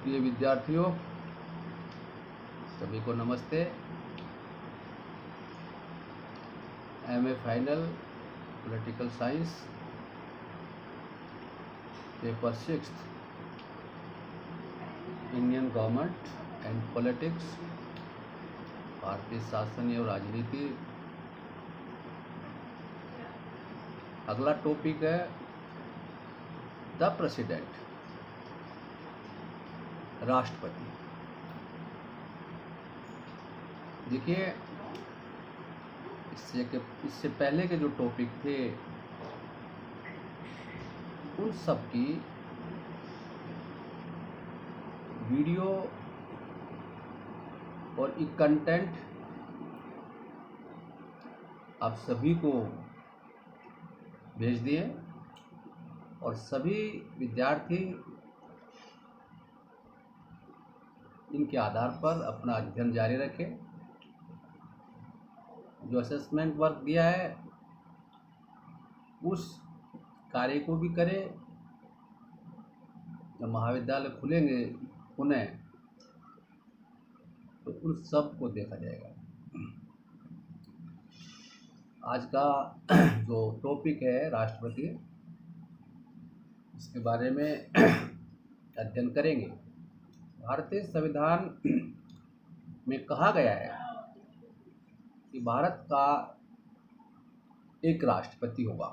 प्रिय विद्यार्थियों, सभी को नमस्ते। MA final political science paper 6 Indian government and politics, भारतीय शासन एवं राजनीति। अगला टॉपिक है द प्रेसिडेंट, राष्ट्रपति। देखिए, इससे पहले के जो टॉपिक थे उन सब की वीडियो और एक कंटेंट आप सभी को भेज दिए और सभी विद्यार्थी इनके आधार पर अपना अध्ययन जारी रखें। जो असेसमेंट वर्क दिया है उस कार्य को भी करें। जब महाविद्यालय खुलेंगे पुनः तो उन सब को देखा जाएगा। आज का जो टॉपिक है राष्ट्रपति, इसके बारे में अध्ययन करेंगे। भारतीय संविधान में कहा गया है कि भारत का एक राष्ट्रपति होगा।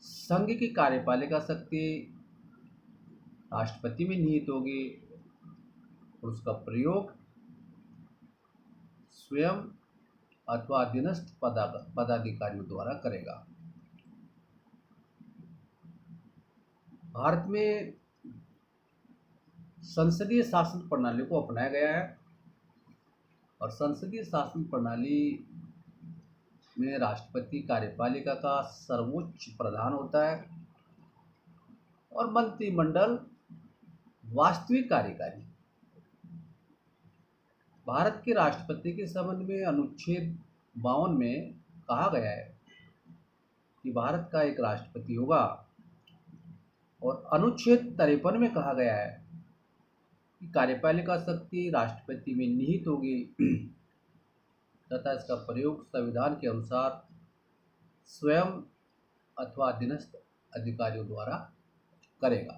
संघ की कार्यपालिका शक्ति राष्ट्रपति में निहित होगी और उसका प्रयोग स्वयं अथवा अधीनस्थ पदाधिकारियों द्वारा करेगा। भारत में संसदीय शासन प्रणाली को अपनाया गया है और संसदीय शासन प्रणाली में राष्ट्रपति कार्यपालिका का सर्वोच्च प्रधान होता है और मंत्रिमंडल वास्तविक कार्यकारी। भारत के राष्ट्रपति के संबंध में अनुच्छेद 52 में कहा गया है कि भारत का एक राष्ट्रपति होगा और अनुच्छेद 53 में कहा गया है कि कार्यपालिका शक्ति राष्ट्रपति में निहित होगी तथा इसका प्रयोग संविधान के अनुसार स्वयं अथवा अधीनस्थ अधिकारियों द्वारा करेगा।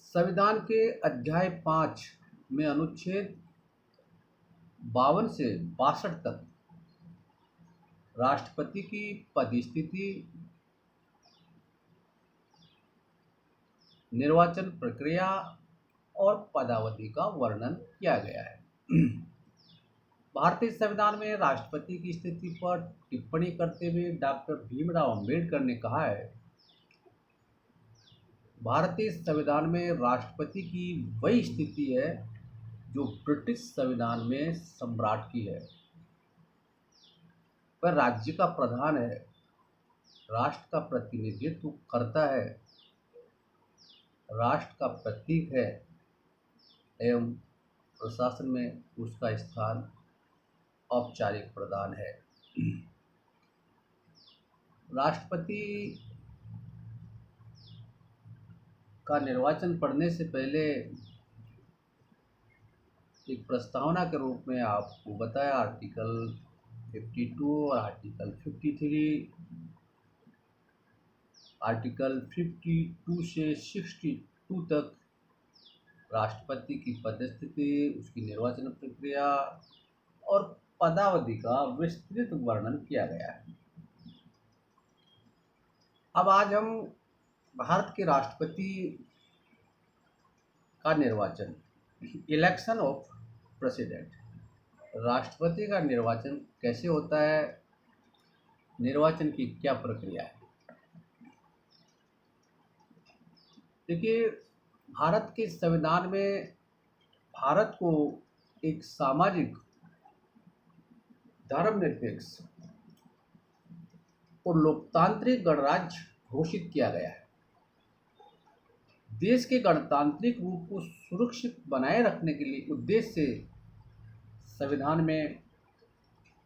संविधान के अध्याय 5 में अनुच्छेद 52 से 62 तक राष्ट्रपति की पदस्थिति, निर्वाचन प्रक्रिया और पदावधि का वर्णन किया गया है। भारतीय संविधान में राष्ट्रपति की स्थिति पर टिप्पणी करते हुए डॉक्टर भीमराव अंबेडकर ने कहा है, भारतीय संविधान में राष्ट्रपति की वही स्थिति है जो ब्रिटिश संविधान में सम्राट की है। वह राज्य का प्रधान है, राष्ट्र का प्रतिनिधित्व करता है, राष्ट्र का प्रतीक है एवं प्रशासन में उसका स्थान औपचारिक प्रधान है। राष्ट्रपति का निर्वाचन पढ़ने से पहले एक प्रस्तावना के रूप में आपको बताया आर्टिकल 52 और आर्टिकल 53, आर्टिकल 52 से 62 तक राष्ट्रपति की पदस्थिति, उसकी निर्वाचन प्रक्रिया और पदावधि का विस्तृत वर्णन किया गया है। अब आज हम भारत के राष्ट्रपति का निर्वाचन, इलेक्शन ऑफ प्रेसिडेंट, राष्ट्रपति का निर्वाचन कैसे होता है, निर्वाचन की क्या प्रक्रिया है। देखिए, भारत के संविधान में भारत को एक सामाजिक, धर्मनिरपेक्ष और लोकतांत्रिक गणराज्य घोषित किया गया है। देश के गणतांत्रिक रूप को सुरक्षित बनाए रखने के लिए उद्देश्य से संविधान में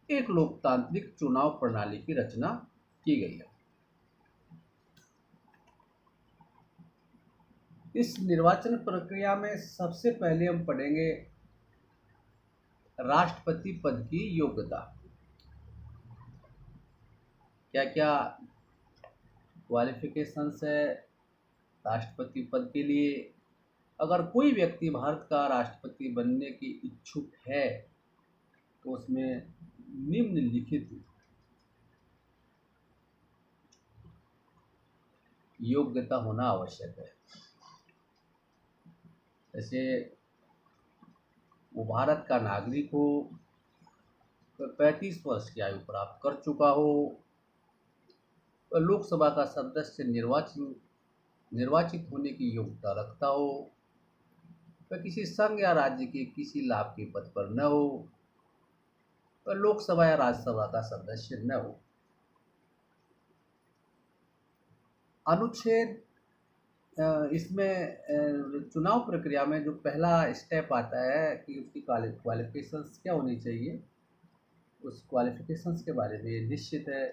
एक लोकतांत्रिक चुनाव प्रणाली की रचना की गई है। इस निर्वाचन प्रक्रिया में सबसे पहले हम पढ़ेंगे राष्ट्रपति पद की योग्यता। क्या क्या क्वालिफिकेशंस है राष्ट्रपति पद के लिए। अगर कोई व्यक्ति भारत का राष्ट्रपति बनने की इच्छुक है तो उसमें निम्नलिखित योग्यता होना आवश्यक है। जैसे वो भारत का नागरिक हो, 35 वर्ष की आयु प्राप्त कर चुका हो, लोकसभा का सदस्य निर्वाचित होने की योग्यता रखता हो, वह किसी संघ या राज्य के किसी लाभ के पद पर न हो, वह लोकसभा या राज्यसभा का सदस्य न हो। अनुच्छेद इसमें चुनाव प्रक्रिया में जो पहला स्टेप आता है कि उसकी क्वालिफिकेशंस क्या होनी चाहिए, उस क्वालिफिकेशंस के बारे में निश्चित है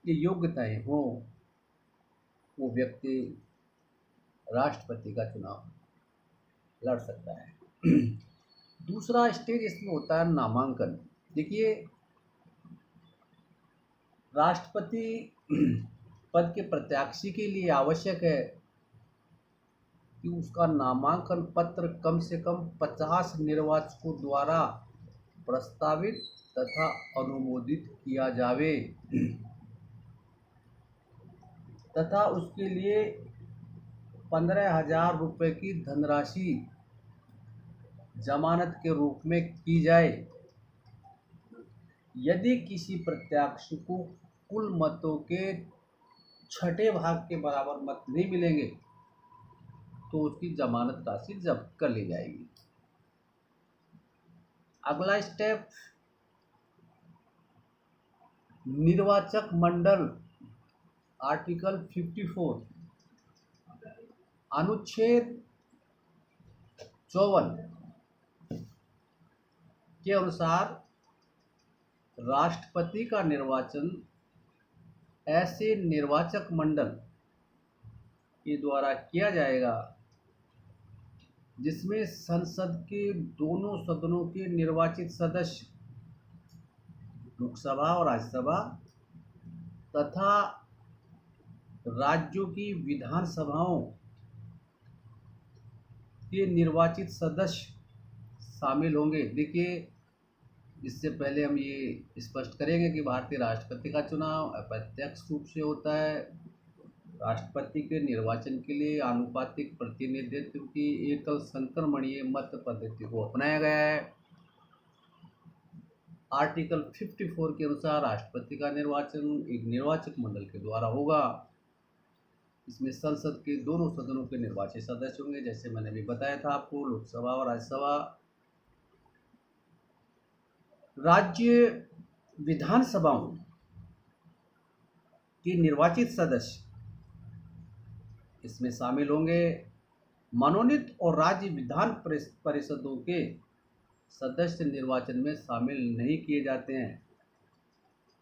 ये योग्यताएं हों वो व्यक्ति राष्ट्रपति का चुनाव लड़ सकता है। दूसरा स्टेज इसमें होता है नामांकन। देखिए, राष्ट्रपति पद के प्रत्याशी के लिए आवश्यक है कि उसका नामांकन पत्र कम से कम 50 निर्वाचकों द्वारा प्रस्तावित तथा अनुमोदित किया जावे तथा उसके लिए 15,000 रुपये की धनराशि जमानत के रूप में की जाए। यदि किसी प्रत्याशी को कुल मतों के 6ठे भाग के बराबर मत नहीं मिलेंगे तो उसकी जमानत राशि जब्त कर ली जाएगी। अगला स्टेप निर्वाचक मंडल, आर्टिकल 54 अनुच्छेद 54 के अनुसार राष्ट्रपति का निर्वाचन ऐसे निर्वाचक मंडल के द्वारा किया जाएगा जिसमें संसद के दोनों सदनों के निर्वाचित सदस्य, लोकसभा और राज्यसभा तथा राज्यों की विधानसभाओं के निर्वाचित सदस्य शामिल होंगे। देखिए, इससे पहले हम ये स्पष्ट करेंगे कि भारतीय राष्ट्रपति का चुनाव अप्रत्यक्ष रूप से होता है। राष्ट्रपति के निर्वाचन के लिए आनुपातिक प्रतिनिधित्व की एकल संक्रमणीय मत पद्धति को अपनाया गया है। आर्टिकल 54 के अनुसार राष्ट्रपति का निर्वाचन एक निर्वाचक मंडल के द्वारा होगा। इसमें संसद के दोनों सदनों के निर्वाचित सदस्य होंगे, जैसे मैंने भी बताया था आपको, लोकसभा और राज्यसभा। राज्य विधानसभाओं के निर्वाचित सदस्य इसमें शामिल होंगे। मनोनीत और राज्य विधान परिषदों के सदस्य निर्वाचन में शामिल नहीं किए जाते हैं।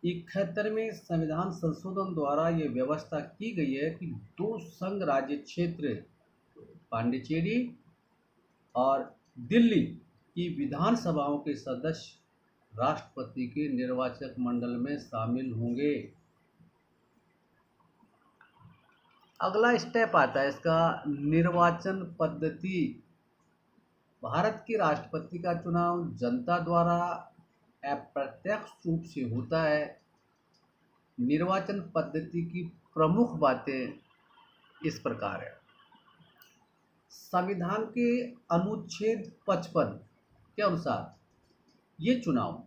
71वें संविधान संशोधन द्वारा ये व्यवस्था की गई है कि 2 संघ राज्य क्षेत्र पांडिचेरी और दिल्ली की विधानसभाओं के सदस्य राष्ट्रपति के निर्वाचक मंडल में शामिल होंगे। अगला स्टेप आता है इसका निर्वाचन पद्धति। भारत के राष्ट्रपति का चुनाव जनता द्वारा अप्रत्यक्ष रूप से होता है। निर्वाचन पद्धति की प्रमुख बातें इस प्रकार है। संविधान के अनुच्छेद 55 के अनुसार ये चुनाव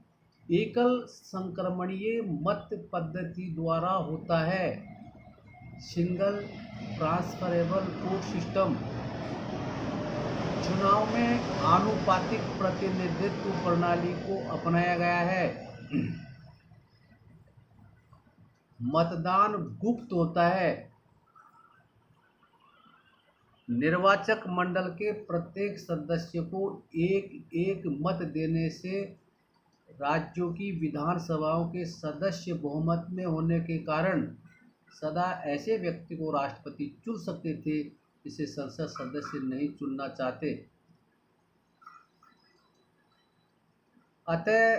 एकल संक्रमणीय मत पद्धति द्वारा होता है। Single transferable vote system. चुनाव में आनुपातिक प्रतिनिधित्व प्रणाली को अपनाया गया है। मतदान गुप्त होता है। निर्वाचक मंडल के प्रत्येक सदस्य को एक एक मत देने से राज्यों की विधानसभाओं के सदस्य बहुमत में होने के कारण सदा ऐसे व्यक्ति को राष्ट्रपति चुन सकते थे इसे संसद सदस्य नहीं चुनना चाहते। अतः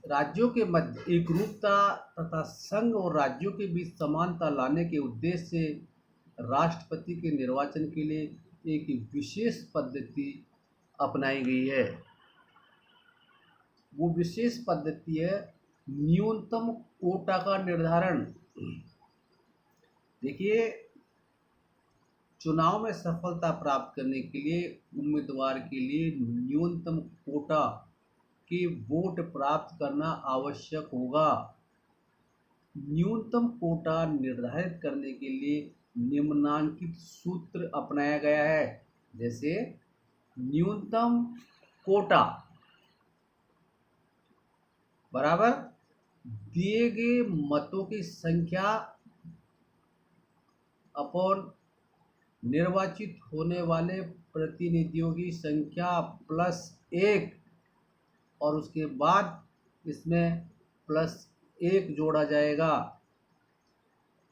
राज्यों के मध्य एकरूपता तथा संघ और राज्यों के बीच समानता लाने के उद्देश्य से राष्ट्रपति के निर्वाचन के लिए एक विशेष पद्धति अपनाई गई है। वो विशेष पद्धति है न्यूनतम कोटा का निर्धारण। देखिए, चुनाव में सफलता प्राप्त करने के लिए उम्मीदवार के लिए न्यूनतम कोटा के वोट प्राप्त करना आवश्यक होगा। न्यूनतम कोटा निर्धारित करने के लिए निम्नांकित सूत्र अपनाया गया है। जैसे न्यूनतम कोटा बराबर दिए गए मतों की संख्या अपॉन निर्वाचित होने वाले प्रतिनिधियों की संख्या प्लस 1 और उसके बाद इसमें प्लस 1 जोड़ा जाएगा।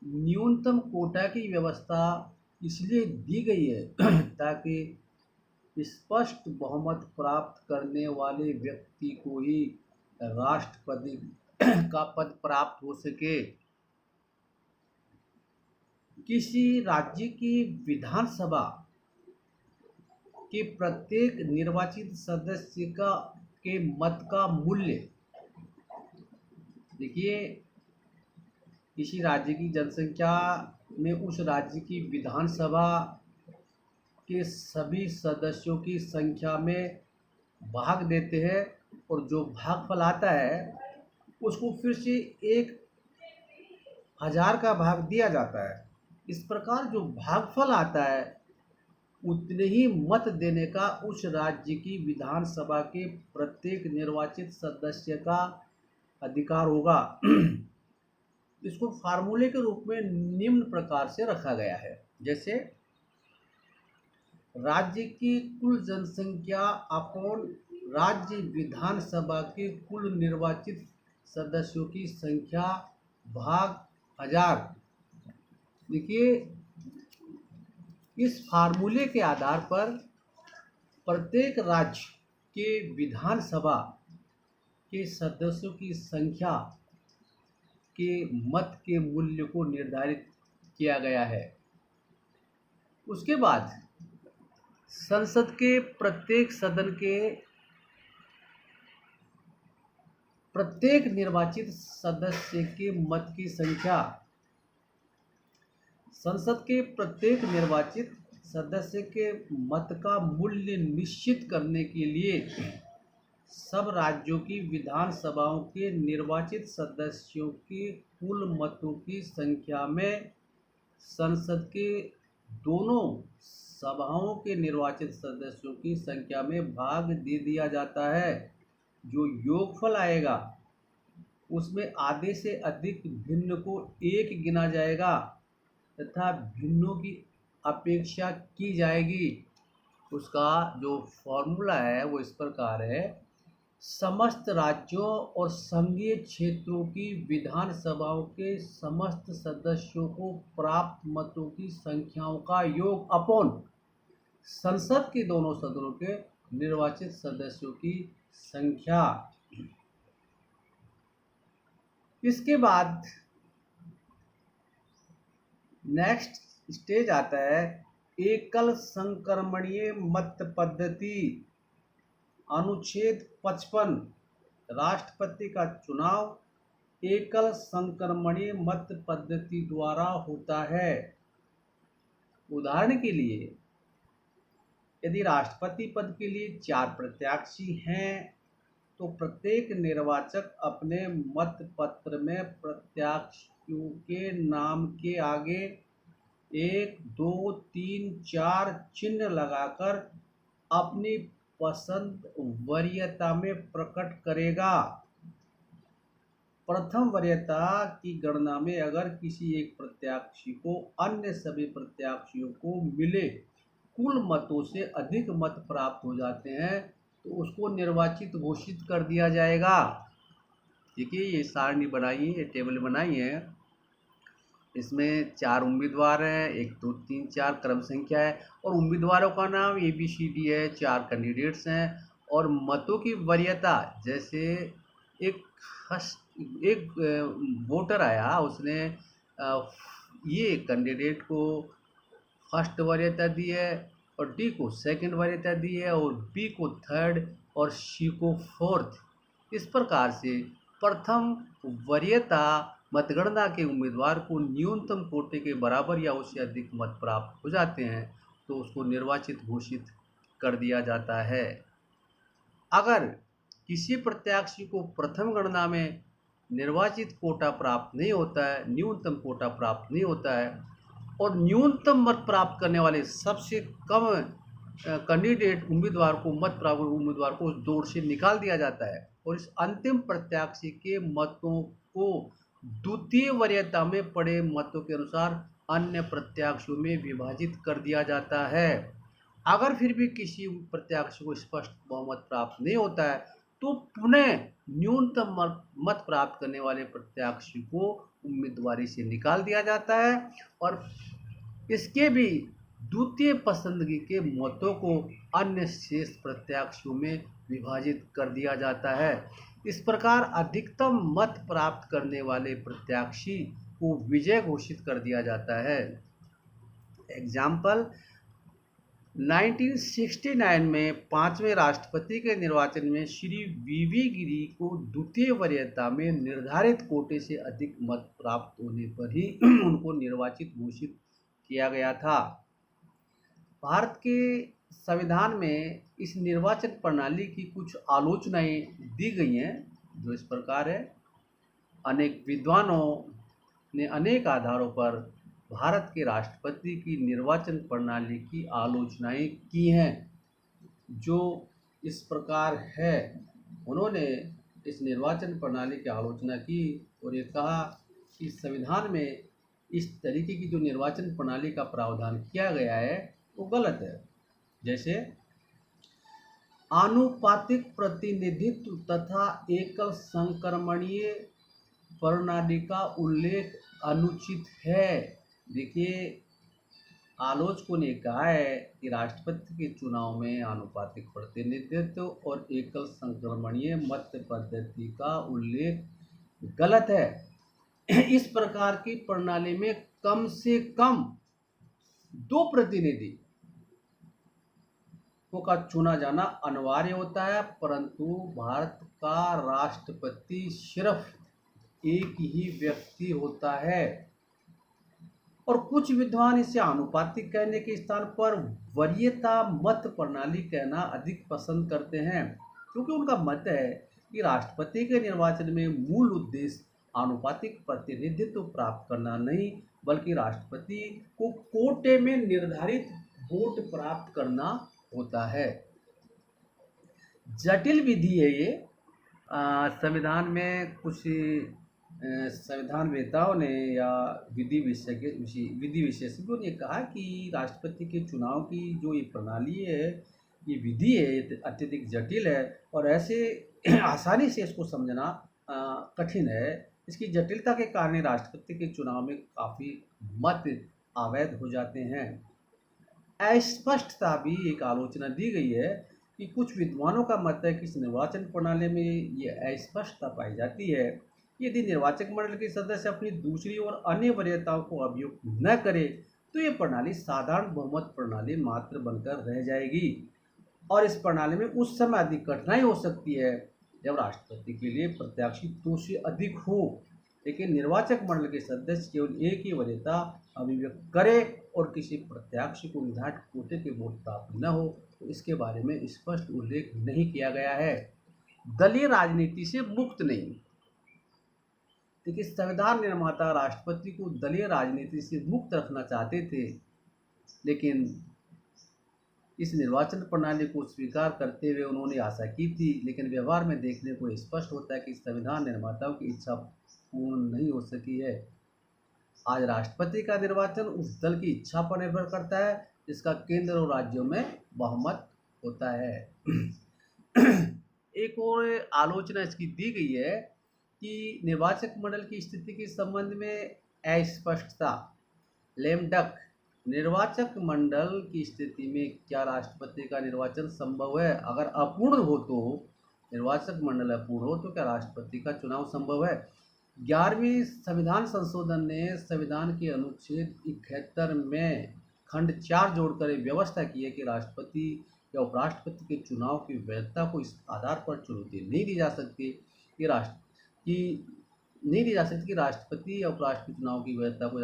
न्यूनतम कोटा की व्यवस्था इसलिए दी गई है ताकि स्पष्ट बहुमत प्राप्त करने वाले व्यक्ति को ही राष्ट्रपति का पद प्राप्त हो सके। किसी राज्य की विधानसभा के प्रत्येक निर्वाचित सदस्य के मत का मूल्य, देखिए, किसी राज्य की जनसंख्या में उस राज्य की विधानसभा के सभी सदस्यों की संख्या में भाग देते हैं और जो भागफल आता है उसको फिर से 1000 का भाग दिया जाता है। इस प्रकार जो भागफल आता है उतने ही मत देने का उस राज्य की विधानसभा के प्रत्येक निर्वाचित सदस्य का अधिकार होगा। इसको फार्मूले के रूप में निम्न प्रकार से रखा गया है। जैसे राज्य की कुल जनसंख्या अपॉन राज्य विधानसभा के कुल निर्वाचित सदस्यों की संख्या भाग 1000। देखिए, इस फार्मूले के आधार पर प्रत्येक राज्य के विधानसभा के सदस्यों की संख्या के मत के मूल्य को निर्धारित किया गया है। उसके बाद संसद के प्रत्येक सदन के प्रत्येक निर्वाचित सदस्य के मत की संख्या, संसद के प्रत्येक निर्वाचित सदस्य के मत का मूल्य निश्चित करने के लिए सब राज्यों की विधानसभाओं के निर्वाचित सदस्यों के कुल मतों की संख्या में संसद के दोनों सभाओं के निर्वाचित सदस्यों की संख्या में भाग दे दिया जाता है। जो योगफल आएगा उसमें आधे से अधिक भिन्न को 1 गिना जाएगा तथा भिन्नों की अपेक्षा की जाएगी। उसका जो फॉर्मूला है वो इस प्रकार है: समस्त राज्यों और संघीय क्षेत्रों की विधानसभाओं के समस्त सदस्यों को प्राप्त मतों की संख्याओं का योग अपॉन संसद के दोनों सदनों के निर्वाचित सदस्यों की संख्या। इसके बाद नेक्स्ट स्टेज आता है एकल संक्रमणीय मत पद्धति। अनुच्छेद 55 राष्ट्रपति का चुनाव एकल संक्रमणीय मत पद्धति द्वारा होता है। उदाहरण के लिए, यदि राष्ट्रपति पद के लिए 4 प्रत्याशी हैं तो प्रत्येक निर्वाचक अपने मत पत्र में प्रत्याशियों के नाम के आगे 1, 2, 3, 4 चिन्ह लगाकर अपनी पसंद वरीयता में प्रकट करेगा। प्रथम वरीयता की गणना में अगर किसी एक प्रत्याशी को अन्य सभी प्रत्याशियों को मिले कुल मतों से अधिक मत प्राप्त हो जाते हैं तो उसको निर्वाचित घोषित कर दिया जाएगा। देखिए, ये सारणी बनाई है, ये टेबल बनाई है। इसमें 4 उम्मीदवार हैं, 1 2 3 4 क्रम संख्या है और उम्मीदवारों का नाम ABCD है, 4 कैंडिडेट्स हैं और मतों की वरीयता जैसे एक वोटर आया, उसने ये कैंडिडेट को फर्स्ट वरीयता दी है और डी को सेकंड वरीयता दी है और बी को थर्ड और सी को फोर्थ। इस प्रकार से प्रथम वरीयता मतगणना के उम्मीदवार को न्यूनतम कोटे के बराबर या उससे अधिक मत प्राप्त हो जाते हैं तो उसको निर्वाचित घोषित कर दिया जाता है। अगर किसी प्रत्याशी को प्रथम गणना में निर्वाचित कोटा प्राप्त नहीं होता है, न्यूनतम कोटा प्राप्त नहीं होता है और न्यूनतम मत प्राप्त करने वाले सबसे कम कैंडिडेट उम्मीदवार को उस दौड़ से निकाल दिया जाता है और इस अंतिम प्रत्याशी के मतों को द्वितीय वरीयता में पड़े मतों के अनुसार अन्य प्रत्याशियों में विभाजित कर दिया जाता है। अगर फिर भी किसी प्रत्याशी को स्पष्ट बहुमत प्राप्त नहीं होता है तो पुनः न्यूनतम मत प्राप्त करने वाले प्रत्याशी को उम्मीदवारी से निकाल दिया जाता है और इसके भी द्वितीय पसंदगी के मतों को अन्य शेष प्रत्याशियों में विभाजित कर दिया जाता है। इस प्रकार अधिकतम मत प्राप्त करने वाले प्रत्याशी को विजय घोषित कर दिया जाता है। एग्जाम्पल 1969 में 5वें राष्ट्रपति के निर्वाचन में श्री वीवी गिरी को द्वितीय वरीयता में निर्धारित कोटे से अधिक मत प्राप्त होने पर ही उनको निर्वाचित घोषित किया गया था। भारत के संविधान में इस निर्वाचन प्रणाली की कुछ आलोचनाएं दी गई हैं जो इस प्रकार है। अनेक विद्वानों ने अनेक आधारों पर भारत के राष्ट्रपति की निर्वाचन प्रणाली की आलोचनाएं की हैं जो इस प्रकार है। उन्होंने इस निर्वाचन प्रणाली की आलोचना की और ये कहा कि संविधान में इस तरीके की जो निर्वाचन प्रणाली का प्रावधान किया गया है वो गलत है। जैसे आनुपातिक प्रतिनिधित्व तथा एकल संक्रमणीय प्रणाली का उल्लेख अनुचित है। देखिए, आलोचकों ने कहा है कि राष्ट्रपति के चुनाव में आनुपातिक प्रतिनिधित्व और एकल संक्रमणीय मत पद्धति का उल्लेख गलत है। इस प्रकार की प्रणाली में कम से कम 2 प्रतिनिधि का चुना जाना अनिवार्य होता है, परंतु भारत का राष्ट्रपति सिर्फ एक ही व्यक्ति होता है और कुछ विद्वान इसे आनुपातिक कहने के स्थान पर वरीयता मत प्रणाली कहना अधिक पसंद करते हैं क्योंकि उनका मत है कि राष्ट्रपति के निर्वाचन में मूल उद्देश्य आनुपातिक प्रतिनिधित्व प्राप्त करना नहीं बल्कि राष्ट्रपति को कोटे में निर्धारित वोट प्राप्त करना होता है। जटिल विधि है ये। संविधान में कुछ संविधान वेताओं ने या विधि विशेषज्ञों ने कहा कि राष्ट्रपति के चुनाव की जो ये प्रणाली है, ये विधि है, ये अत्यधिक जटिल है और ऐसे आसानी से इसको समझना कठिन है। इसकी जटिलता के कारण राष्ट्रपति के चुनाव में काफ़ी मत अवैध हो जाते हैं। अस्पष्टता भी एक आलोचना दी गई है कि कुछ विद्वानों का मत है कि इस निर्वाचन प्रणाली में ये अस्पष्टता पाई जाती है। यदि निर्वाचक मंडल के सदस्य अपनी दूसरी और अन्य वरीयताओं को अभियुक्त न करे तो ये प्रणाली साधारण बहुमत प्रणाली मात्र बनकर रह जाएगी और इस प्रणाली में उस समय अधिक कठिनाई हो सकती है जब राष्ट्रपति के लिए प्रत्याशी 2 से अधिक हो, लेकिन निर्वाचक मंडल के सदस्य केवल एक ही वरीयता अभिव्यक्त करे और किसी प्रत्याशी को निर्धारित कोटे के वोट प्राप्त न हो तो इसके बारे में स्पष्ट उल्लेख नहीं किया गया है। दलीय राजनीति से मुक्त नहीं। देखिए, संविधान निर्माता राष्ट्रपति को दलीय राजनीति से मुक्त रखना चाहते थे, लेकिन इस निर्वाचन प्रणाली को स्वीकार करते हुए उन्होंने आशा की थी, लेकिन व्यवहार में देखने को स्पष्ट होता है कि संविधान निर्माताओं की इच्छा पूर्ण नहीं हो सकी है। आज राष्ट्रपति का निर्वाचन उस दल की इच्छा पर निर्भर करता है जिसका केंद्र और राज्यों में बहुमत होता है। एक और आलोचना इसकी दी गई है कि निर्वाचक मंडल की स्थिति के संबंध में अस्पष्टता। लेमडक। निर्वाचक मंडल की स्थिति में क्या राष्ट्रपति का निर्वाचन संभव है? अगर अपूर्ण हो तो, निर्वाचक मंडल अपूर्ण हो तो क्या राष्ट्रपति का चुनाव संभव है? 11वीं संविधान संशोधन ने संविधान के अनुच्छेद 71 में खंड 4 जोड़कर एक व्यवस्था की है कि राष्ट्रपति या उपराष्ट्रपति के चुनाव की वैधता को इस आधार पर चुनौती नहीं दी जा सकती कि राष्ट्रपति या उपराष्ट्रपति चुनाव की वैधता को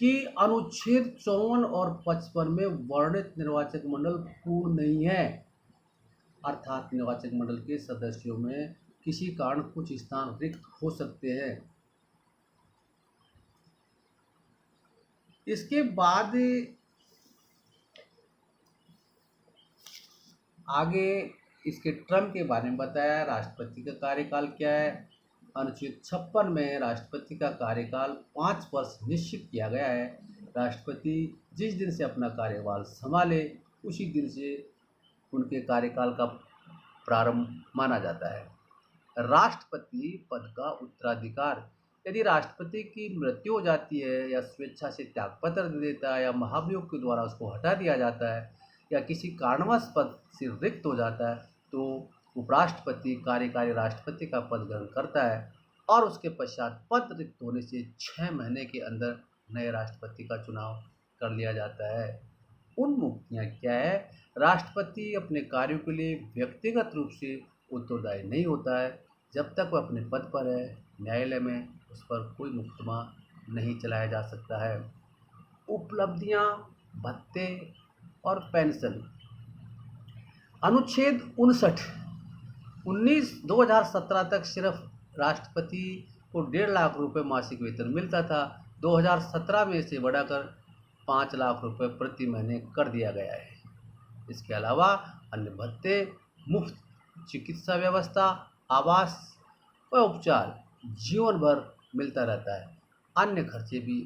कि अनुच्छेद 54 और 55 में वर्णित निर्वाचक मंडल पूर्ण नहीं है, अर्थात निर्वाचक मंडल के सदस्यों में किसी कारण कुछ स्थान रिक्त हो सकते हैं। इसके बाद आगे इसके टर्म के बारे में बताया, राष्ट्रपति का कार्यकाल क्या है। अनुच्छेद 56 में राष्ट्रपति का कार्यकाल 5 वर्ष निश्चित किया गया है। राष्ट्रपति जिस दिन से अपना कार्यकाल संभाले उसी दिन से उनके कार्यकाल का प्रारंभ माना जाता है। राष्ट्रपति पद का उत्तराधिकार। यदि राष्ट्रपति की मृत्यु हो जाती है या स्वेच्छा से त्यागपत्र दे देता है या महाभियोग के द्वारा उसको हटा दिया जाता है या किसी कारणवश पद से रिक्त हो जाता है तो उपराष्ट्रपति कार्यकारी राष्ट्रपति का पद ग्रहण करता है और उसके पश्चात पद रिक्त होने से 6 महीने के अंदर नए राष्ट्रपति का चुनाव कर लिया जाता है। उन्मुक्तियाँ क्या है? राष्ट्रपति अपने कार्यों के लिए व्यक्तिगत रूप से उत्तरदायी नहीं होता है जब तक वह अपने पद पर है। न्यायालय में उस पर कोई मुकदमा नहीं चलाया जा सकता है। उपलब्धियां, भत्ते और पेंशन। अनुच्छेद 2017 तक सिर्फ राष्ट्रपति को 1.5 लाख रुपए मासिक वेतन मिलता था। 2017 में इसे बढ़ाकर 5 लाख रुपए प्रति महीने कर दिया गया है। इसके अलावा अन्य भत्ते, मुफ्त चिकित्सा व्यवस्था, आवास व उपचार जीवन भर मिलता रहता है। अन्य खर्चे भी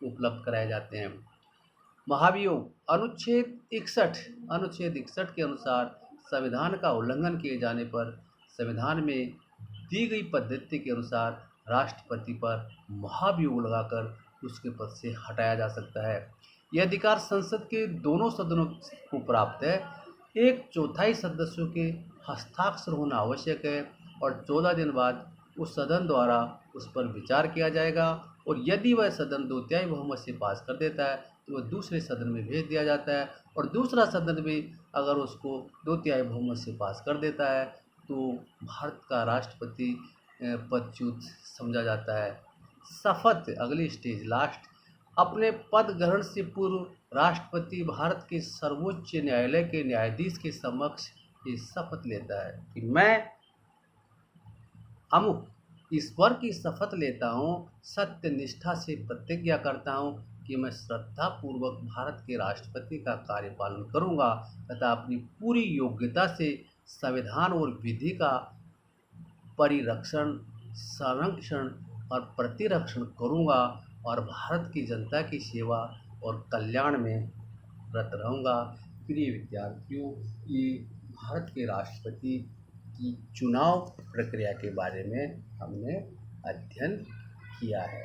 उपलब्ध कराए जाते हैं। महाभियोग। अनुच्छेद 61 के अनुसार संविधान का उल्लंघन किए जाने पर संविधान में दी गई पद्धति के अनुसार राष्ट्रपति पर महाभियोग लगाकर उसके पद से हटाया जा सकता है। यह अधिकार संसद के दोनों सदनों को प्राप्त है। 1/4 सदस्यों के हस्ताक्षर होना आवश्यक है और 14 दिन बाद उस सदन द्वारा उस पर विचार किया जाएगा और यदि वह सदन 2/3 बहुमत से पास कर देता है तो वह दूसरे सदन में भेज दिया जाता है और दूसरा सदन भी अगर उसको 2/3 बहुमत से पास कर देता है तो भारत का राष्ट्रपति पदच्युत समझा जाता है। शपथ, अगली स्टेज, लास्ट। अपने पद ग्रहण से पूर्व राष्ट्रपति भारत के सर्वोच्च न्यायालय के न्यायाधीश के समक्ष ये शपथ लेता है कि मैं अमुक ईश्वर की शपथ लेता हूँ, सत्य निष्ठा से प्रतिज्ञा करता हूँ कि मैं श्रद्धापूर्वक भारत के राष्ट्रपति का कार्यपालन करूँगा तथा अपनी पूरी योग्यता से संविधान और विधि का परिरक्षण, संरक्षण और प्रतिरक्षण करूँगा और भारत की जनता की सेवा और कल्याण में रत रहूँगा। प्रिय विद्यार्थियों, ये भारत के राष्ट्रपति की चुनाव प्रक्रिया के बारे में हमने अध्ययन किया है।